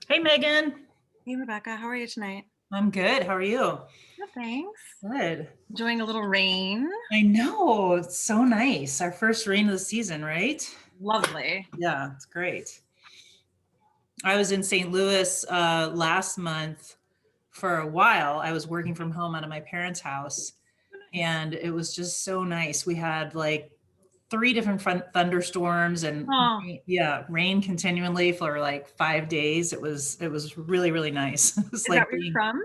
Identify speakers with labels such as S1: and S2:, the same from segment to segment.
S1: Hey, Megan.
S2: Hey, Rebecca, how are you tonight?
S1: I'm good. How are you?
S2: Good, thanks.
S1: Good.
S2: Enjoying a little rain.
S1: I know. It's so nice. Our first rain of the season, right?
S2: Lovely.
S1: Yeah, it's great. I was in St. Louis last month for a while. I was working from home out of my parents' house, and it was just so nice. We had like three different thunderstorms and
S2: Oh,
S1: yeah, rain continually for like 5 days. It was really, really nice. It was
S2: is that
S1: like
S2: where you're
S1: being,
S2: from?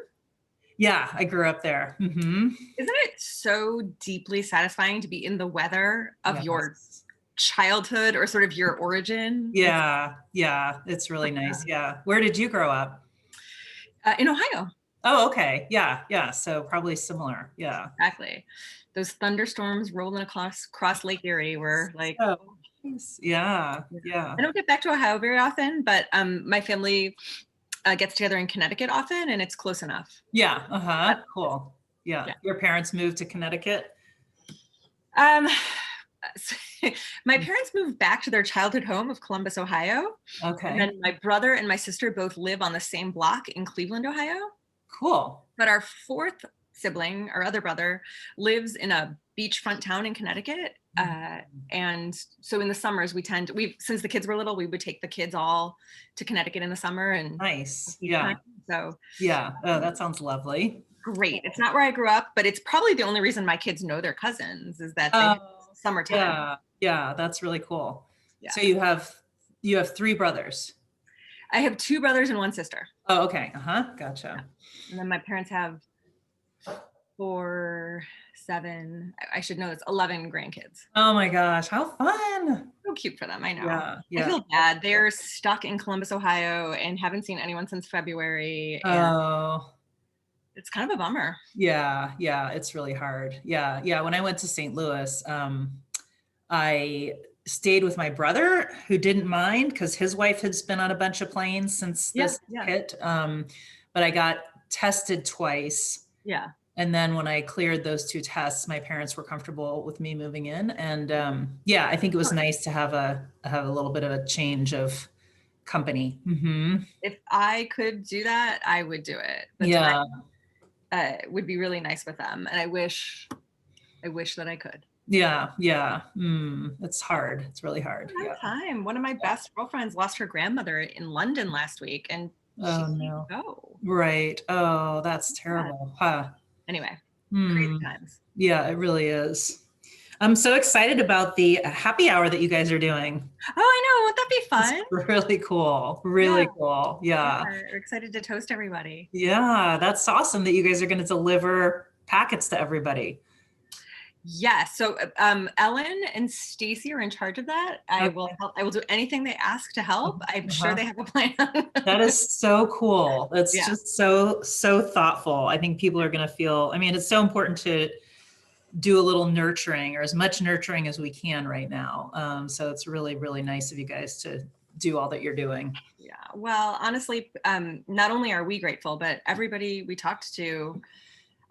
S1: yeah, I grew up there.
S2: Isn't it so deeply satisfying to be in the weather of your
S1: Yes.
S2: childhood or sort of your origin? It's
S1: Yeah, yeah, it's really nice. Yeah. Where did you grow up?
S2: in Ohio.
S1: Oh, okay. Yeah, yeah. So probably similar. Yeah.
S2: Exactly. Those thunderstorms rolling across Lake Erie were like,
S1: So nice. Yeah, yeah.
S2: I don't get back to Ohio very often, but my family gets together in Connecticut often, and it's close enough.
S1: Yeah. Uh-huh. Cool. Yeah.
S2: Yeah.
S1: Your parents moved to Connecticut?
S2: Um, my parents moved back to their childhood home of Columbus, Ohio. And
S1: Okay.
S2: then my brother and my sister both live on the same block in Cleveland, Ohio.
S1: Cool.
S2: But our fourth sibling, our other brother, lives in a beachfront town in Connecticut. And so in the summers, since the kids were little, we would take the kids all to Connecticut in the summer and
S1: Nice.
S2: beach time.
S1: Yeah.
S2: So
S1: Yeah. Oh, that sounds lovely.
S2: great. It's not where I grew up, but it's probably the only reason my kids know their cousins is that they have
S1: Oh,
S2: summertime.
S1: yeah. Yeah, that's really cool.
S2: Yeah.
S1: So you have three brothers.
S2: I have two brothers and one sister.
S1: Oh, okay. Uh-huh. Gotcha.
S2: And then my parents have 4, 7, I should know this, 11 grandkids.
S1: Oh my gosh, how fun.
S2: So cute for them, I know.
S1: Yeah,
S2: I
S1: yeah.
S2: feel bad. They're stuck in Columbus, Ohio and haven't seen anyone since February. And
S1: Oh,
S2: it's kind of a bummer.
S1: yeah, yeah, it's really hard. Yeah, yeah. When I went to St. Louis, I stayed with my brother who didn't mind because his wife has been on a bunch of planes since
S2: Yeah,
S1: this
S2: yeah,
S1: hit. But I got tested twice.
S2: yeah.
S1: And then when I cleared those two tests, my parents were comfortable with me moving in. And yeah, I think it was nice to have a little bit of a change of company.
S2: If I could do that, I would do it. The
S1: Yeah,
S2: time would be really nice with them. And I wish that I could.
S1: yeah, yeah. It's hard. It's really hard. Yeah.
S2: Time. One of my best girlfriends lost her grandmother in London last week, and she
S1: Oh
S2: can't
S1: no.
S2: go.
S1: Right. Oh, that's
S2: Yeah.
S1: terrible. Huh.
S2: Anyway, crazy
S1: Hmm.
S2: times.
S1: Yeah, it really is. I'm so excited about the happy hour that you guys are doing.
S2: Oh, I know. Won't that be
S1: It's
S2: fun?
S1: really cool.
S2: Yeah,
S1: Really cool.
S2: yeah.
S1: Yeah.
S2: We're excited to toast everybody.
S1: Yeah, that's awesome that you guys are going to deliver packets to everybody.
S2: Yeah. So Ellen and Stacy are in charge of that. I will
S1: Okay.
S2: help. I will do anything they ask to help. I'm sure
S1: Uh-huh.
S2: they have a plan.
S1: That is so cool. That's
S2: Yeah.
S1: just so thoughtful. I think people are going to feel, I mean, it's so important to do a little nurturing or as much nurturing as we can right now. So it's really, really nice of you guys to do all that you're doing.
S2: Yeah. Well, honestly, not only are we grateful, but everybody we talked to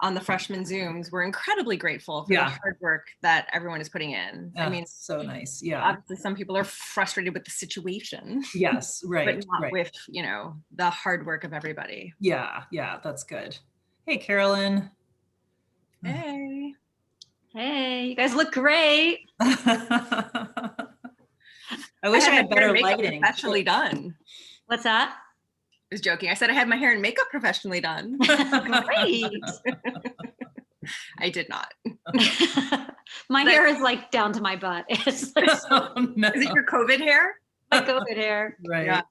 S2: on the freshman Zooms, we're incredibly grateful for the
S1: Yeah.
S2: hard work that everyone is putting in. I mean,
S1: So nice. Yeah.
S2: obviously some people are frustrated with the situation,
S1: Yes.
S2: but
S1: Right.
S2: not
S1: Right.
S2: with, the hard work of everybody.
S1: Yeah. Yeah. That's good. Hey, Carolyn.
S2: Hey.
S3: Hey, you guys look great.
S1: I wish I had
S2: my hair and
S1: better
S2: makeup
S1: lighting.
S2: professionally done.
S3: What's that?
S2: I was joking. I said I had my hair and makeup professionally done.
S3: Great.
S2: I did not.
S3: My hair is like down to my butt. It's like
S1: Oh, no.
S2: Is it your COVID hair?
S3: my COVID hair.
S1: Right.
S2: Yeah.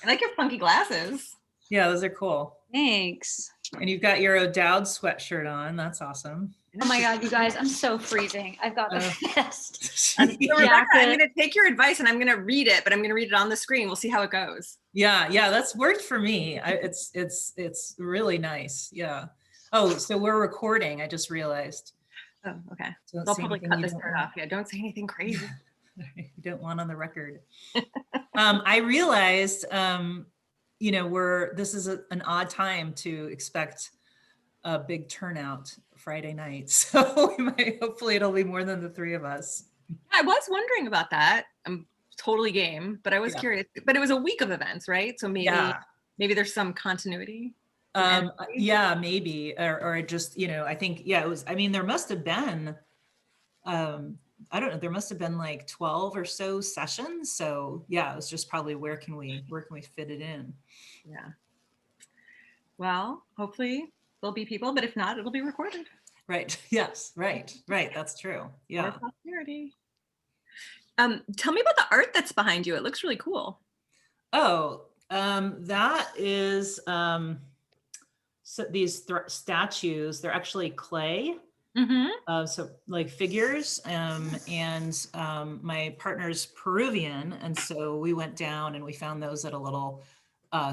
S2: I like your funky glasses.
S1: Yeah, those are cool.
S3: Thanks.
S1: And you've got your O'Dowd sweatshirt on. That's awesome.
S3: Oh my God, you guys, I'm so freezing. I've got the vest.
S2: So Rebecca, I'm going to take your advice and I'm going to read it, but I'm going to read it on the screen. We'll see how it goes.
S1: Yeah, yeah, that's worked for me. It's really nice. Yeah. Oh, so we're recording. I just realized.
S2: Oh, okay.
S1: Don't
S2: I'll
S1: say
S2: probably
S1: anything
S2: cut
S1: you
S2: this
S1: don't
S2: part
S1: want.
S2: off. Yeah, don't say anything crazy.
S1: You don't want on the record. I realized, this is an odd time to expect a big turnout Friday night. So hopefully it'll be more than the three of us.
S2: I was wondering about that. I'm totally game, but I was
S1: Yeah.
S2: curious. But it was a week of events, right? So maybe
S1: Yeah.
S2: maybe there's some continuity.
S1: Yeah, maybe, or just, I think, yeah, it was, I mean, there must have been, I don't know, there must have been like 12 or so sessions. So yeah, it was just probably where can we fit it in?
S2: Yeah. Well, hopefully there'll be people, but if not, it'll be recorded
S1: Right. Yes. Right. That's true.
S2: for
S1: Yeah.
S2: posterity. Tell me about the art that's behind you. It looks really cool.
S1: Oh, that is, so these statues, they're actually clay.
S2: Mm-hmm.
S1: So like figures, and my partner's Peruvian, and so we went down and we found those at a little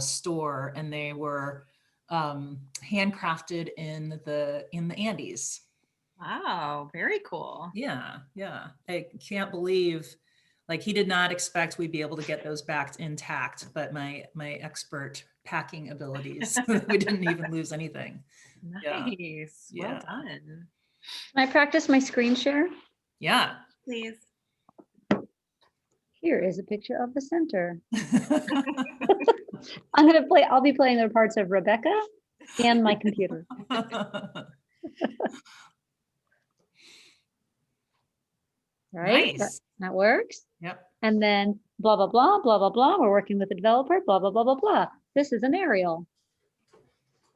S1: store, and they were handcrafted in the Andes.
S2: Wow, very cool.
S1: Yeah, I can't believe, like, he did not expect we'd be able to get those back intact, but my expert packing abilities, we didn't even lose anything.
S2: Nice. Well
S1: Yeah.
S2: done.
S3: Can I practice my screen share?
S1: Yeah.
S2: Please.
S3: Here is a picture of the center. I'll be playing the parts of Rebecca and my computer. Right?
S1: Nice.
S3: That works.
S1: Yep.
S3: And then blah, blah, blah, blah, blah, blah. We're working with the developer, blah, blah, blah, blah, blah. This is an aerial.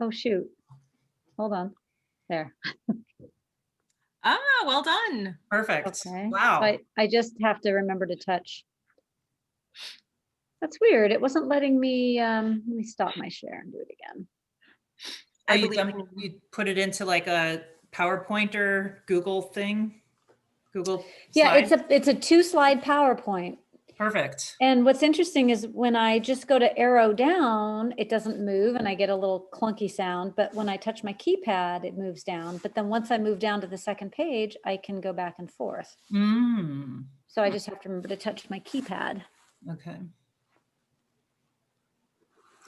S3: Oh, shoot. Hold on. There.
S2: Ah, well done.
S1: Perfect.
S3: Okay.
S1: Wow.
S3: I just have to remember to touch. That's weird. It wasn't letting me, let me stop my share and do it again.
S1: Oh,
S2: I
S1: you
S2: believe
S1: you put it into like a PowerPoint or Google thing? Google
S3: Yeah,
S1: Slides?
S3: it's a 2-slide PowerPoint.
S1: Perfect.
S3: And what's interesting is when I just go to arrow down, it doesn't move and I get a little clunky sound. But when I touch my keypad, it moves down. But then once I move down to the second page, I can go back and forth.
S1: Mm,
S3: So I just have to remember to touch my keypad.
S1: okay.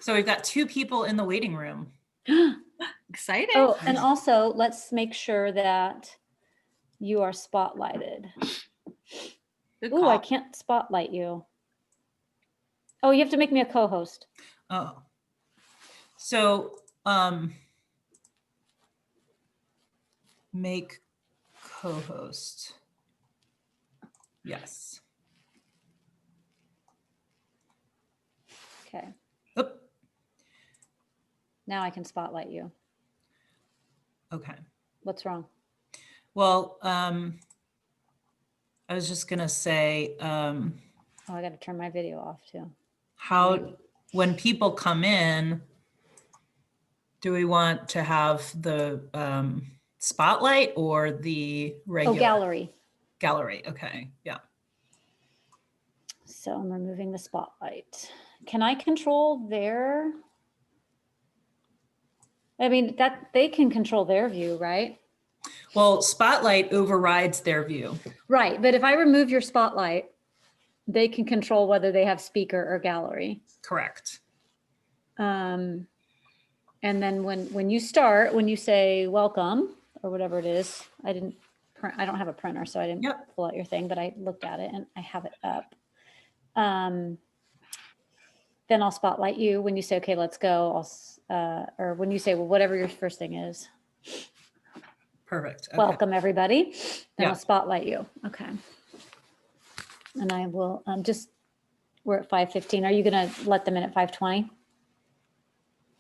S1: So we've got 2 people in the waiting room.
S2: exciting.
S3: Oh, and also let's make sure that you are spotlighted.
S2: Good
S3: Oh, I
S2: call.
S3: can't spotlight you. Oh, you have to make me a co-host.
S1: Oh. So, make co-host. Yes.
S3: Okay,
S1: Oop.
S3: now I can spotlight you.
S1: Okay.
S3: What's wrong?
S1: Well, I was just gonna say,
S3: Oh, I got to turn my video off too.
S1: how, when people come in, do we want to have the spotlight or the
S3: Oh,
S1: regular
S3: gallery.
S1: gallery? Okay, yeah.
S3: So I'm removing the spotlight. Can I control their? I mean, that they can control their view, right?
S1: Well, spotlight overrides their view.
S3: Right, but if I remove your spotlight, they can control whether they have speaker or gallery.
S1: Correct.
S3: And then when you start, when you say welcome or whatever it is, I don't have a printer, so I didn't
S1: Yep.
S3: pull out your thing, but I looked at it and I have it up. Then I'll spotlight you. When you say, okay, let's go, or when you say, well, whatever your first thing is,
S1: Perfect. Okay.
S3: welcome everybody, then
S1: Yeah.
S3: I'll spotlight you. Okay. And I will we're at 5:15. Are you going to let them in at 5:20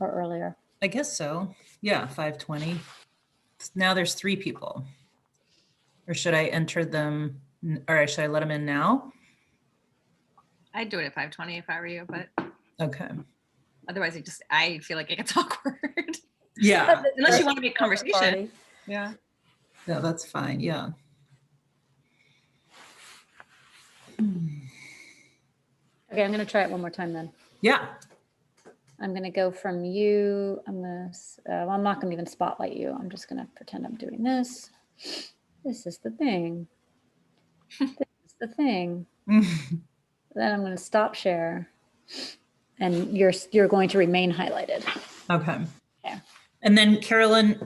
S3: or earlier?
S1: I guess so. Yeah, 5:20. Now there's 3 people. Or should I enter them, or should I let them in now?
S2: I'd do it at 5:20 if I were you, but
S1: Okay.
S2: otherwise I feel like it gets awkward.
S1: Yeah.
S2: Unless you want to make conversation.
S3: Party.
S2: Yeah.
S1: Yeah, that's fine. Yeah.
S3: Okay, I'm going to try it one more time then.
S1: Yeah.
S3: I'm going to go from you. I'm not going to even spotlight you. I'm just going to pretend I'm doing this. This is the thing. This is the thing. Then I'm going to stop share. And you're going to remain highlighted.
S1: Okay.
S3: Okay.
S1: And then Carolyn,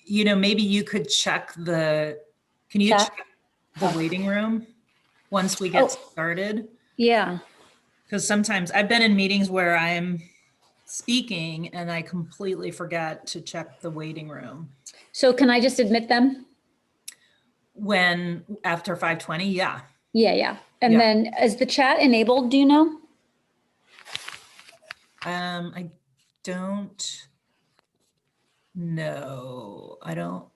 S1: maybe you could check can you
S3: Chat?
S1: check the
S3: Oh.
S1: waiting room once we
S3: Oh.
S1: get started?
S3: Yeah.
S1: Because sometimes I've been in meetings where I'm speaking and I completely forget to check the waiting room.
S3: So can I just admit them?
S1: When after 5:20, yeah.
S3: Yeah. And
S1: Yeah.
S3: then is the chat enabled? Do you know?
S1: I don't know.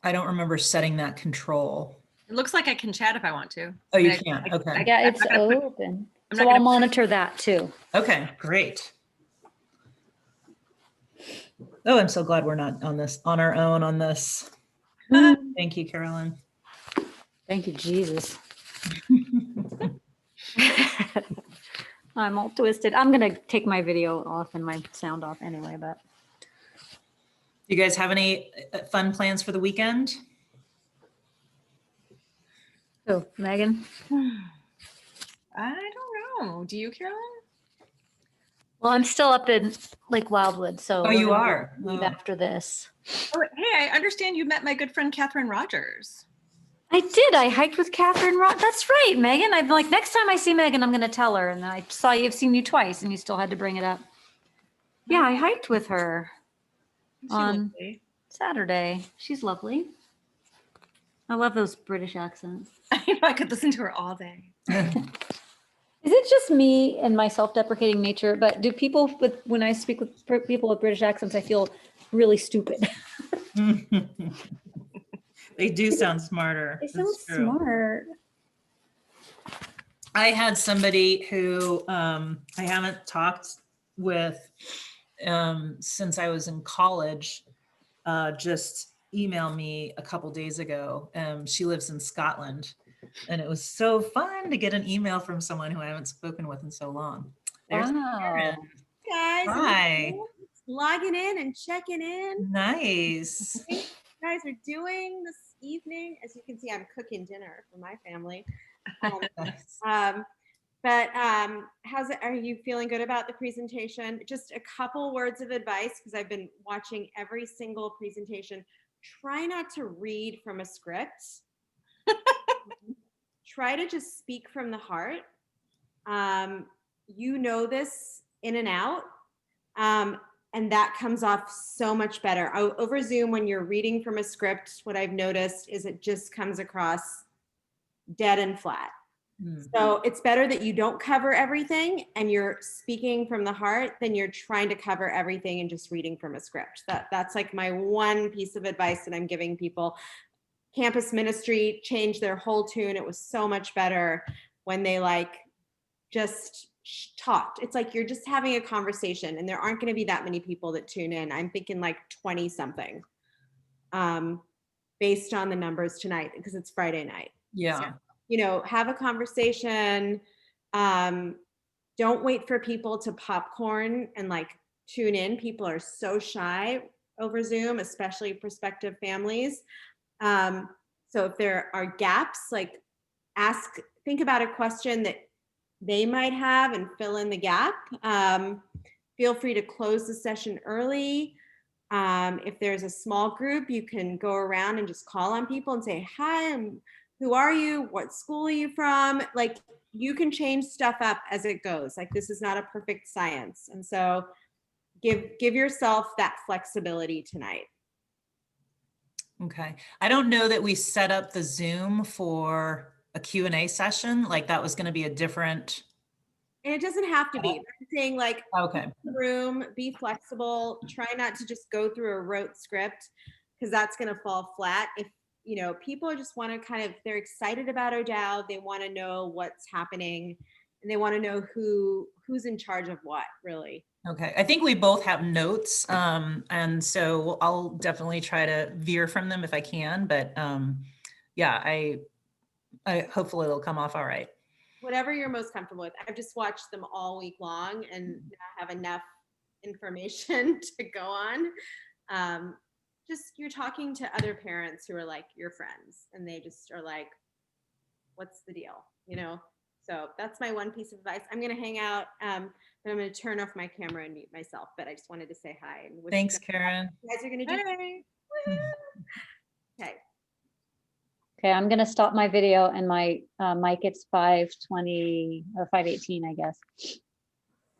S1: I don't remember setting that control.
S2: It looks like I can chat if I want to.
S1: Oh,
S2: I
S1: you
S2: mean,
S1: can't. Okay.
S3: Yeah,
S2: I'm
S3: it's
S2: not gonna put-
S3: open.
S2: I'm
S3: So
S2: not
S3: I'll
S2: gonna-
S3: monitor that too.
S1: Okay, great. Oh, I'm so glad we're not on our own on this. Thank you, Carolyn.
S3: Thank you, Jesus. I'm all twisted. I'm gonna take my video off and my sound off anyway, but
S1: You guys have any fun plans for the weekend?
S3: oh, Megan.
S2: I don't know. Do you, Carolyn?
S3: Well, I'm still up in Lake Wildwood, so
S1: Oh,
S3: we're
S1: you
S3: gonna
S1: are?
S3: leave
S1: Oh.
S3: after this.
S2: Oh, hey, I understand you met my good friend Catherine Rogers.
S3: I did. I hiked with Catherine. That's right, Megan. I'm like, next time I see Megan, I'm gonna tell her. And then I saw you've seen you twice, and you still had to bring it up. Yeah, I hiked with her
S2: She
S3: on
S2: lovely.
S3: Saturday. She's lovely. I love those British accents.
S2: I know I could listen to her all day.
S3: Is it just me and my self-deprecating nature? But do people when I speak with people with British accents, I feel really stupid.
S1: They do sound smarter.
S3: They sound
S1: That's true.
S3: smart.
S1: I had somebody who I haven't talked with since I was in college just email me a couple days ago. She lives in Scotland, and it was so fun to get an email from someone who I haven't spoken with in so long. There's
S3: Wow.
S1: Karen.
S4: Guys,
S1: Hi.
S4: logging in and checking in.
S1: Nice.
S4: What you guys are doing this evening? As you can see, I'm cooking dinner for my family. But how's it? Are you feeling good about the presentation? Just a couple words of advice, because I've been watching every single presentation. Try not to read from a script. Try to just speak from the heart. You know this in and out. And that comes off so much better. Over Zoom, when you're reading from a script, what I've noticed is it just comes across dead and flat. So it's better that you don't cover everything and you're speaking from the heart than you're trying to cover everything and just reading from a script. That's like my one piece of advice that I'm giving people. Campus ministry changed their whole tune. It was so much better when they just talked. It's like you're just having a conversation, and there aren't going to be that many people that tune in. I'm thinking 20 something based on the numbers tonight, because it's Friday night.
S1: Yeah.
S4: So, have a conversation. Don't wait for people to popcorn and tune in. People are so shy over Zoom, especially prospective families. So if there are gaps, think about a question that they might have and fill in the gap. Feel free to close the session early. If there's a small group, you can go around and just call on people and say, hi, who are you? What school are you from? You can change stuff up as it goes. This is not a perfect science. And so give yourself that flexibility tonight.
S1: Okay. I don't know that we set up the Zoom for a Q&A session. That was going to be a different.
S4: And it doesn't have to be. I'm saying
S1: Okay.
S4: room, be flexible, try not to just go through a rote script, because that's going to fall flat. If people just want to they're excited about ODOW, they want to know what's happening, and they want to know who's in charge of what, really.
S1: Okay. I think we both have notes. And so I'll definitely try to veer from them if I can, but yeah, I hopefully it'll come off all right.
S4: Whatever you're most comfortable with. I've just watched them all week long and I have enough information to go on. Just you're talking to other parents who are your friends, and they just are what's the deal? So that's my one piece of advice. I'm going to hang out, but I'm going to turn off my camera and mute myself. But I just wanted to say hi. And wish
S1: Thanks,
S4: you
S1: Karen.
S4: guys are going to do.
S2: Hey.
S4: Okay.
S3: Okay, I'm gonna stop my video and my mic, it's 5:20 or 5:18, I guess.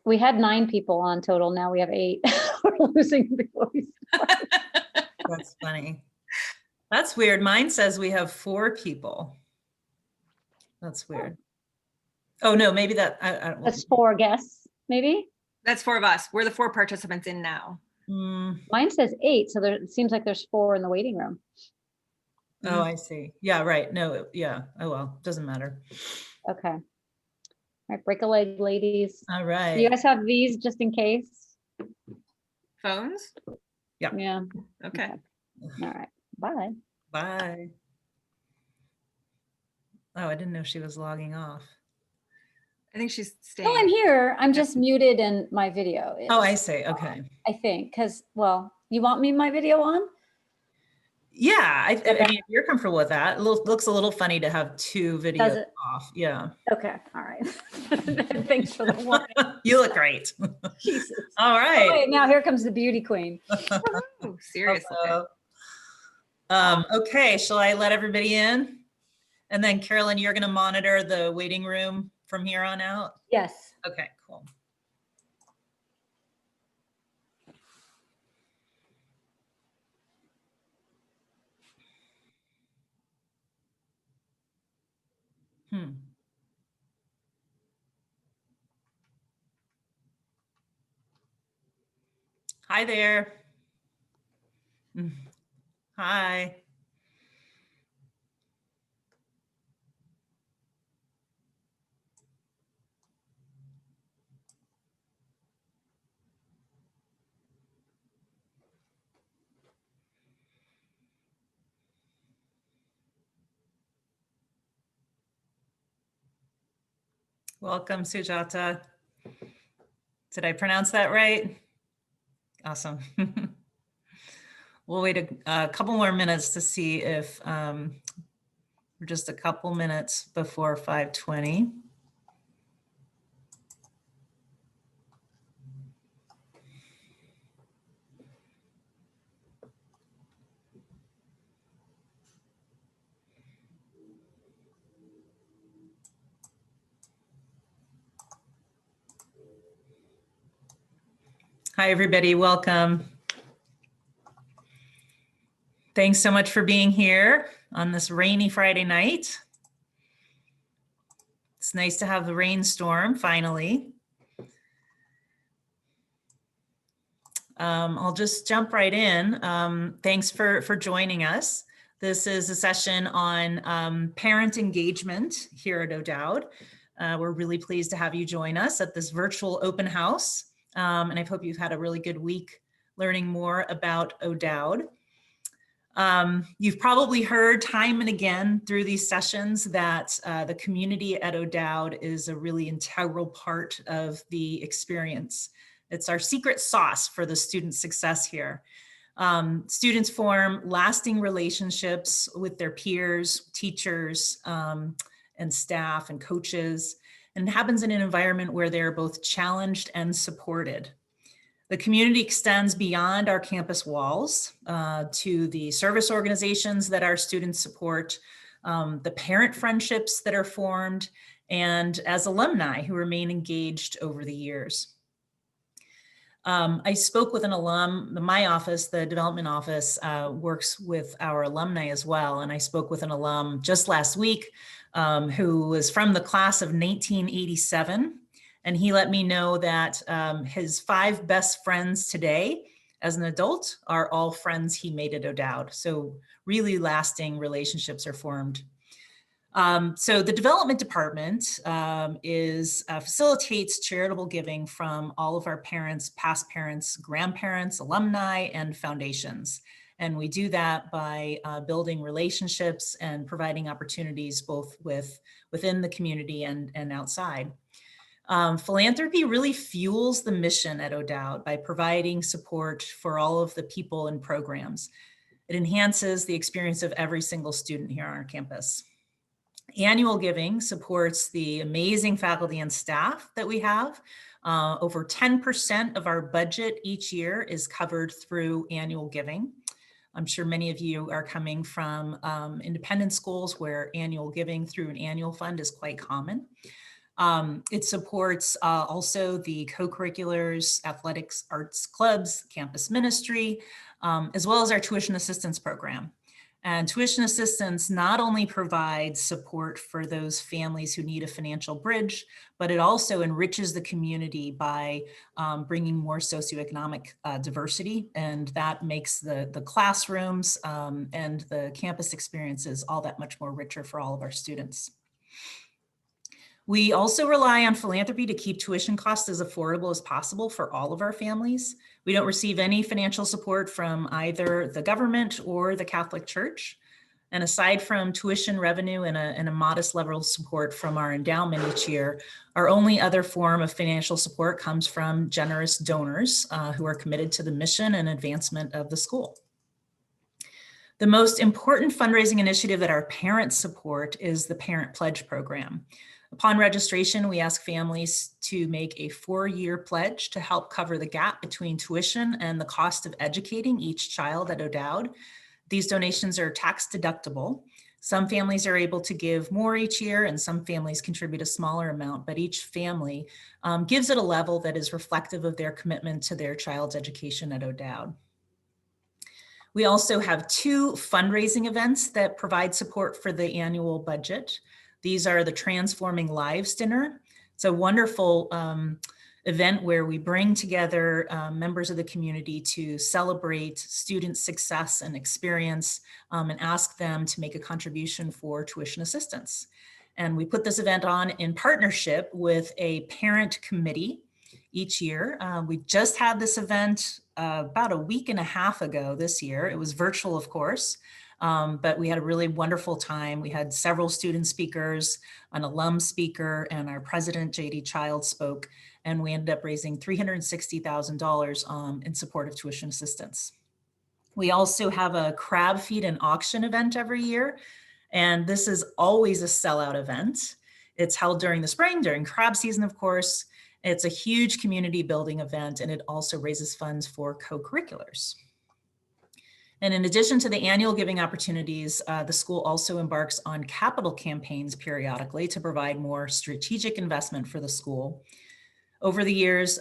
S3: We had 9 people on total, now we have 8. We're losing before we start.
S1: That's funny. That's weird. Mine says we have 4 people. That's weird. Oh, no, maybe that, I
S3: That's 4 guests, maybe?
S2: That's 4 of us. We're the 4 participants in now.
S3: Mine says 8, so it seems like there's 4 in the waiting room.
S1: Oh, I see. Yeah, right. No, yeah. Oh, well, doesn't matter.
S3: Okay. All right, break a leg, ladies.
S1: All
S3: Do
S1: right.
S3: you guys have these just in case?
S2: Phones?
S3: Yeah,
S2: Okay.
S3: all right, bye.
S1: Bye. Oh, I didn't know she was logging off.
S2: I think she's staying.
S3: No, I'm here, I'm just muted in my video.
S1: Oh, I
S3: is,
S1: see. Okay.
S3: I think, because, well, you want me my video on?
S1: Yeah, I mean, if you're comfortable with that, it looks a little funny to have 2 videos
S3: it?
S1: off. Yeah.
S3: Okay, all right. Thanks for the warning.
S1: You look great.
S3: Jesus.
S1: All
S3: Oh,
S1: right.
S3: wait, now here comes the beauty queen.
S2: Oh, seriously.
S1: Hello. Okay, shall I let everybody in? And then Carolyn, you're gonna monitor the waiting room from here on out?
S3: Yes.
S1: Okay, cool. Hi there. Hi. Welcome, Sujata. Did I pronounce that right? Awesome. We'll wait a couple more minutes to see if we're just a couple minutes before 5:20. Hi, everybody. Welcome. Thanks so much for being here on this rainy Friday night. It's nice to have the rainstorm finally. I'll just jump right in. Thanks for joining us. This is a session on parent engagement here at O'Dowd. We're really pleased to have you join us at this virtual open house. And I hope you've had a really good week learning more about O'Dowd. You've probably heard time and again through these sessions that the community at O'Dowd is a really integral part of the experience. It's our secret sauce for the student success here. Students form lasting relationships with their peers, teachers, and staff and coaches, and it happens in an environment where they're both challenged and supported. The community extends beyond our campus walls to the service organizations that our students support, the parent friendships that are formed, and as alumni who remain engaged over the years. I spoke with an alum, my office, the development office, works with our alumni as well. And I spoke with an alum just last week who was from the class of 1987. And he let me know that his 5 best friends today as an adult are all friends he made at O'Dowd. So really lasting relationships are formed. So the development department facilitates charitable giving from all of our parents, past parents, grandparents, alumni, and foundations. And we do that by building relationships and providing opportunities both within the community and outside. Philanthropy really fuels the mission at O'Dowd by providing support for all of the people and programs. It enhances the experience of every single student here on our campus. Annual giving supports the amazing faculty and staff that we have. Over 10% of our budget each year is covered through annual giving. I'm sure many of you are coming from independent schools where annual giving through an annual fund is quite common. It supports also the co-curriculars, athletics, arts clubs, campus ministry, as well as our tuition assistance program. And tuition assistance not only provides support for those families who need a financial bridge, but it also enriches the community by bringing more socioeconomic diversity. And that makes the classrooms and the campus experiences all that much more richer for all of our students. We also rely on philanthropy to keep tuition costs as affordable as possible for all of our families. We don't receive any financial support from either the government or the Catholic Church. And aside from tuition revenue and a modest level of support from our endowment each year, our only other form of financial support comes from generous donors who are committed to the mission and advancement of the school. The most important fundraising initiative that our parents support is the Parent Pledge Program. Upon registration, we ask families to make a 4-year pledge to help cover the gap between tuition and the cost of educating each child at O'Dowd. These donations are tax deductible. Some families are able to give more each year and some families contribute a smaller amount, but each family gives at a level that is reflective of their commitment to their child's education at O'Dowd. We also have 2 fundraising events that provide support for the annual budget. These are the Transforming Lives Dinner. It's a wonderful event where we bring together members of the community to celebrate student success and experience and ask them to make a contribution for tuition assistance. And we put this event on in partnership with a parent committee each year. We just had this event about a week and a half ago this year. It was virtual, of course. But we had a really wonderful time. We had several student speakers, an alum speaker, and our president, JD Child, spoke, and we ended up raising $360,000 in support of tuition assistance. We also have a crab feed and auction event every year, and this is always a sellout event. It's held during the spring, during crab season, of course. It's a huge community building event, and it also raises funds for co-curriculars. And in addition to the annual giving opportunities, the school also embarks on capital campaigns periodically to provide more strategic investment for the school. Over the years,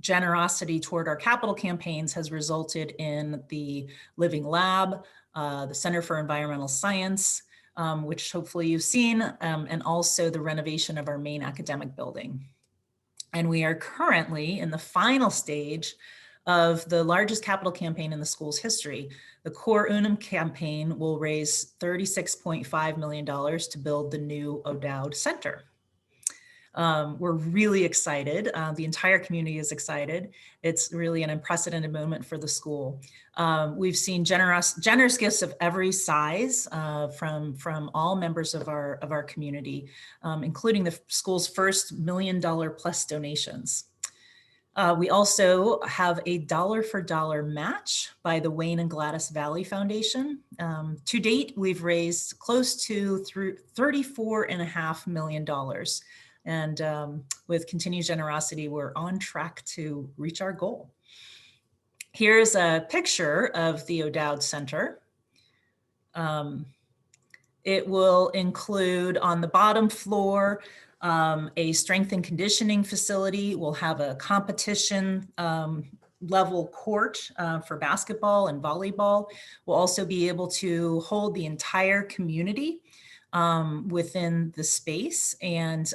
S1: generosity toward our capital campaigns has resulted in the Living Lab, the Center for Environmental Science, which hopefully you've seen, and also the renovation of our main academic building. And we are currently in the final stage of the largest capital campaign in the school's history. The Cor Unum campaign will raise $36.5 million to build the new O'Dowd Center. We're really excited. The entire community is excited. It's really an unprecedented moment for the school. We've seen generous gifts of every size from all members of our community, including the school's first $1 million plus donations. We also have a dollar for dollar match by the Wayne and Gladys Valley Foundation. To date, we've raised close to $34.5 million. And with continued generosity, we're on track to reach our goal. Here's a picture of the O'Dowd Center. It will include on the bottom floor a strength and conditioning facility. We'll have a competition level court for basketball and volleyball. We'll also be able to hold the entire community within the space, and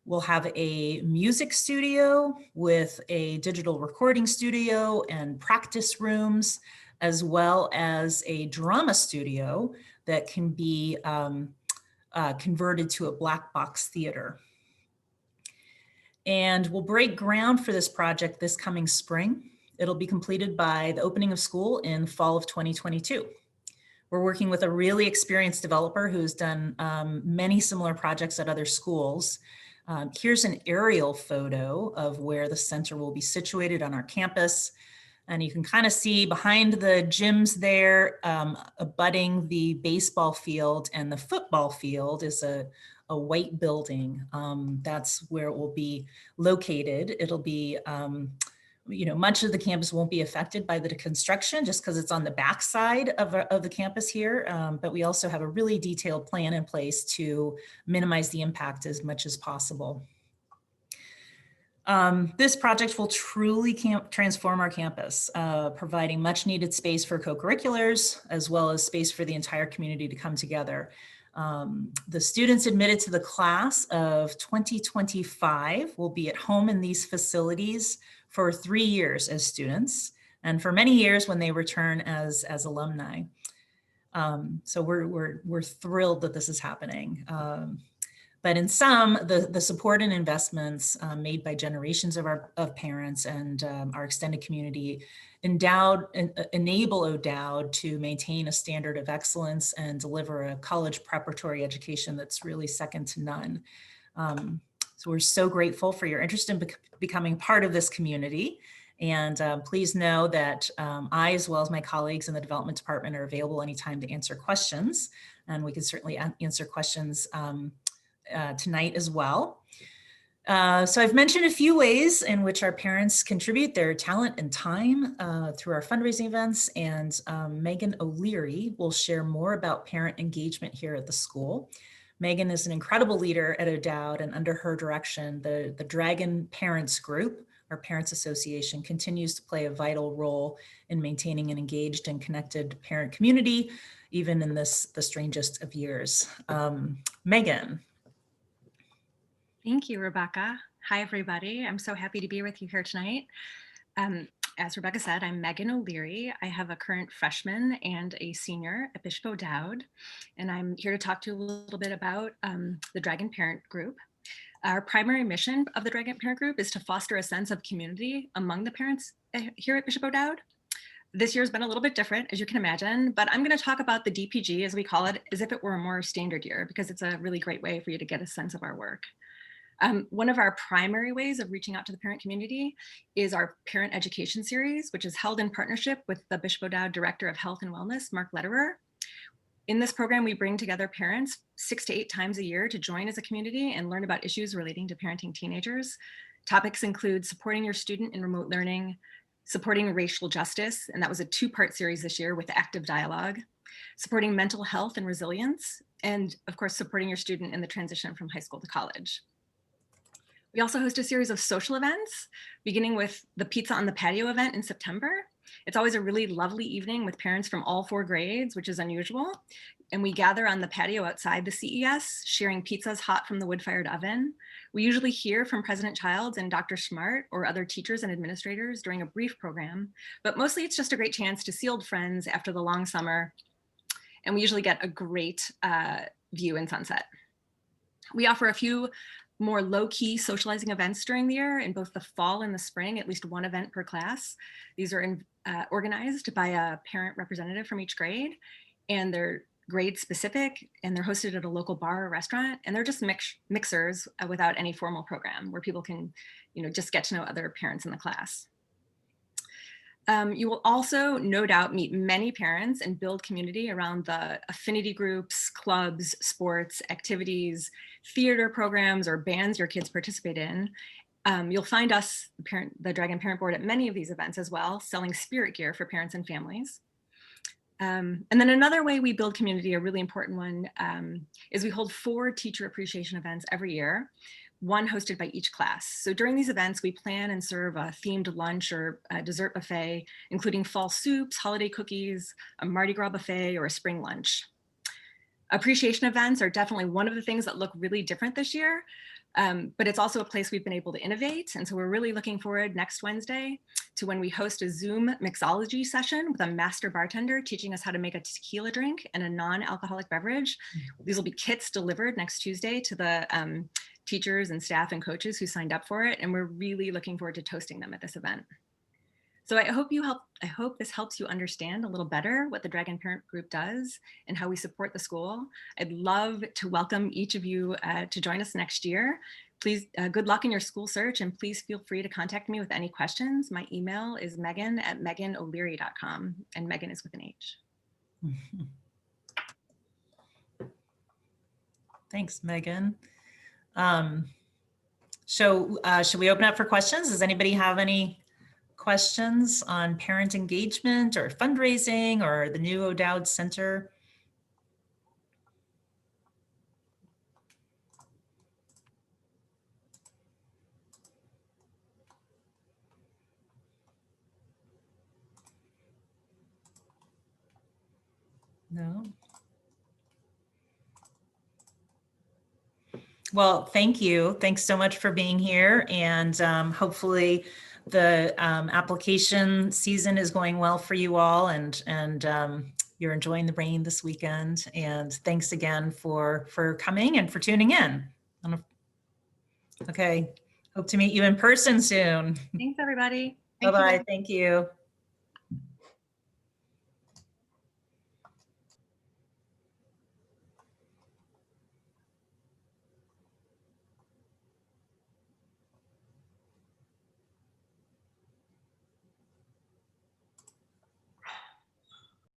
S1: we'll have a music studio with a digital recording studio and practice rooms, as well as a drama studio that can be converted to a black box theater. And we'll break ground for this project this coming spring. It'll be completed by the opening of school in fall of 2022. We're working with a really experienced developer who's done many similar projects at other schools. Here's an aerial photo of where the center will be situated on our campus. And you can kind of see behind the gyms there, abutting the baseball field and the football field is a white building. That's where it will be located. It'll be, much of the campus won't be affected by the construction just because it's on the backside of the campus here. But we also have a really detailed plan in place to minimize the impact as much as possible. This project will truly transform our campus, providing much needed space for co-curriculars, as well as space for the entire community to come together. The students admitted to the class of 2025 will be at home in these facilities for 3 years as students, and for many years when they return as alumni. So we're thrilled that this is happening. But in sum, the support and investments made by generations of parents and our extended community enable O'Dowd to maintain a standard of excellence and deliver a college preparatory education that's really second to none. So we're so grateful for your interest in becoming part of this community. And please know that I, as well as my colleagues in the development department, are available anytime to answer questions. And we can certainly answer questions tonight as well. So I've mentioned a few ways in which our parents contribute their talent and time through our fundraising events, and Megan O'Leary will share more about parent engagement here at the school. Megan is an incredible leader at O'Dowd, and under her direction, the Dragon Parents Group, our Parents Association, continues to play a vital role in maintaining an engaged and connected parent community, even in the strangest of years. Megan.
S2: Thank you, Rebecca. Hi, everybody. I'm so happy to be with you here tonight. As Rebecca said, I'm Megan O'Leary. I have a current freshman and a senior at Bishop O'Dowd, and I'm here to talk to you a little bit about the Dragon Parent Group. Our primary mission of the Dragon Parent Group is to foster a sense of community among the parents here at Bishop O'Dowd. This year's been a little bit different, as you can imagine, but I'm going to talk about the DPG, as we call it, as if it were a more standard year, because it's a really great way for you to get a sense of our work. One of our primary ways of reaching out to the parent community is our parent education series, which is held in partnership with the Bishop O'Dowd Director of Health and Wellness, Mark Lederer. In this program, we bring together parents 6 to 8 times a year to join as a community and learn about issues relating to parenting teenagers. Topics include supporting your student in remote learning, supporting racial justice, and that was a 2-part series this year with active dialogue, supporting mental health and resilience, and of course, supporting your student in the transition from high school to college. We also host a series of social events, beginning with the Pizza on the Patio event in September. It's always a really lovely evening with parents from all 4 grades, which is unusual. And we gather on the patio outside the CES, sharing pizzas hot from the wood-fired oven. We usually hear from President Childs and Dr. Smart or other teachers and administrators during a brief program, but mostly it's just a great chance to see old friends after the long summer. And we usually get a great view in sunset. We offer a few more low-key socializing events during the year in both the fall and the spring, at least 1 event per class. These are organized by a parent representative from each grade, and they're grade specific, and they're hosted at a local bar or restaurant, and they're just mixers without any formal program where people can, just get to know other parents in the class. You will also no doubt meet many parents and build community around the affinity groups, clubs, sports, activities, theater programs, or bands your kids participate in. You'll find us, the Dragon Parent Board, at many of these events as well, selling spirit gear for parents and families. And then another way we build community, a really important one, is we hold 4 teacher appreciation events every year, 1 hosted by each class. So during these events, we plan and serve a themed lunch or a dessert buffet, including fall soups, holiday cookies, a Mardi Gras buffet, or a spring lunch. Appreciation events are definitely one of the things that look really different this year, but it's also a place we've been able to innovate. And so we're really looking forward next Wednesday to when we host a Zoom mixology session with a master bartender teaching us how to make a tequila drink and a non-alcoholic beverage. These will be kits delivered next Tuesday to the teachers and staff and coaches who signed up for it. And we're really looking forward to toasting them at this event. So I hope this helps you understand a little better what the Dragon Parent Group does and how we support the school. I'd love to welcome each of you to join us next year. please, good luck in your school search, and please feel free to contact me with any questions. My email is megan@meganoleary.com, and Megan is with an H.
S1: Thanks, Megan. So should we open up for questions? Does anybody have any questions on parent engagement or fundraising or the new O'Dowd Center? No. Well, thank you. Thanks so much for being here. And hopefully the application season is going well for you all, and you're enjoying the rain this weekend. And thanks again for coming and for tuning in. Okay. Hope to meet you in person soon.
S2: Thanks, everybody. Thank you,
S1: Bye-bye.
S2: guys.
S1: Thank you.